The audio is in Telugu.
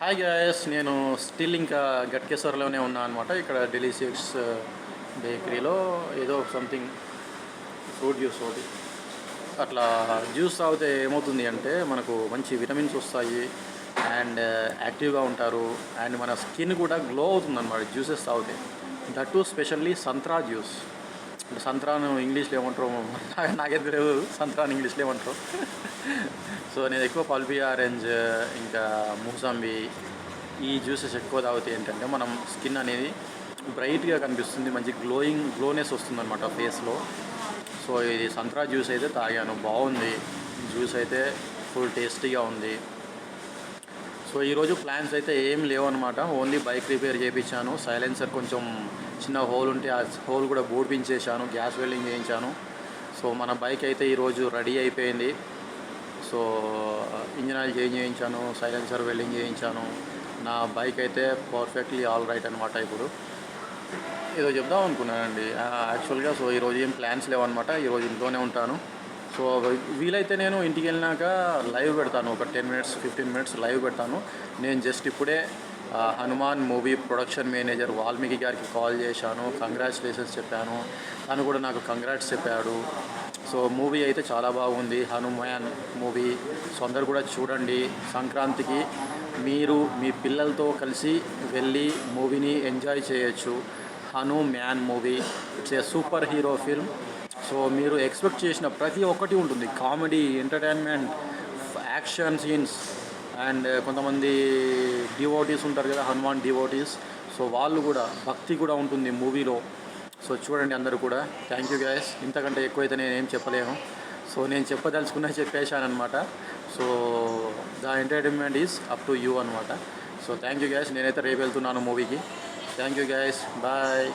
హాయ్ గాయస్, నేను స్టిల్ ఇంకా గట్కేశ్వర్లోనే ఉన్నా అనమాట. ఇక్కడ డెలిషియస్ బేకరీలో ఏదో సంథింగ్ ఫ్రూట్ జ్యూస్ ఒకటి అట్లా జ్యూస్ తాగితే ఏమవుతుంది అంటే మనకు మంచి విటమిన్స్ వస్తాయి అండ్ యాక్టివ్గా ఉంటారు అండ్ మన స్కిన్ కూడా గ్లో అవుతుంది అనమాట జ్యూసెస్ తాగితే. దట్ స్పెషల్లీ సంత్రా జ్యూస్. సంత్రాను ఇంగ్లీష్లో ఏమంటారు నాకే తెలియదు, సంత్రాను ఇంగ్లీష్లో ఏమంటారు. సో నేను ఎక్కువ పల్పీ ఆరెంజ్ ఇంకా మూసంబి ఈ జ్యూసెస్ ఎక్కువ తాగితే ఏంటంటే మనం స్కిన్ అనేది బ్రైట్గా కనిపిస్తుంది, మంచి గ్లోనెస్ వస్తుంది అనమాట ఫేస్లో. సో ఇది సంత్రా జ్యూస్ అయితే తాగాను, బాగుంది జ్యూస్ అయితే, ఫుల్ టేస్టీగా ఉంది. సో ఈరోజు ప్లాన్స్ అయితే ఏం లేవు అనమాట. ఓన్లీ బైక్ రిపేర్ చేయించాను, సైలెన్సర్ కొంచెం చిన్న హోల్ ఉంటే ఆ హోల్ కూడా బూడిపించేశాను, గ్యాస్ వెల్డింగ్ చేయించాను. సో మన బైక్ అయితే ఈరోజు రెడీ అయిపోయింది. సో ఇంజిన్ ఆయిల్ చేంజ్ చేయించాను, సైలెన్సర్ వెల్డింగ్ చేయించాను. నా బైక్ అయితే పర్ఫెక్ట్లీ ఆల్ రైట్ అనమాట. ఇప్పుడు ఏదో చెప్దాం అనుకున్నానండి యాక్చువల్గా. సో ఈరోజు ఏం ప్లాన్స్ లేవన్నమాట, ఈరోజు ఇంట్లోనే ఉంటాను. సో వీలైతే నేను ఇంటికి వెళ్ళినాక లైవ్ పెడతాను, ఒక 10 మినిట్స్ 15 మినిట్స్ లైవ్ పెడతాను. నేను జస్ట్ ఇప్పుడే Hanuman movie production manager Valmiki గారికి కాల్ చేశాను, కంగ్రాచులేషన్స్ చెప్పాను. తను కూడా నాకు కంగ్రాట్స్ చెప్పాడు. సో మూవీ అయితే చాలా బాగుంది, హనుమాన్ మూవీ. సో అందరు కూడా చూడండి. సంక్రాంతికి మీరు మీ పిల్లలతో కలిసి వెళ్ళి మూవీని ఎంజాయ్ చేయొచ్చు. Hanuman movie it's a super hero film. So మీరు ఎక్స్పెక్ట్ చేసిన ప్రతి ఒక్కటి ఉంటుంది, comedy, entertainment, action scenes and కొంతమంది డివోటీస్ ఉంటారు కదా, హనుమాన్ డివోటీస్. సో వాళ్ళు కూడా భక్తి కూడా ఉంటుంది మూవీలో. సో చూడండి అందరూ కూడా. Thank you guys. ఇంతకంటే ఎక్కువైతే నేనేం చెప్పలేను. సో నేను చెప్పదలుచుకున్నా చెప్పేశాను అనమాట. So the entertainment is up to you అనమాట. So thank you guys. నేనైతే రేపు వెళ్తున్నాను మూవీకి. Thank you guys, bye.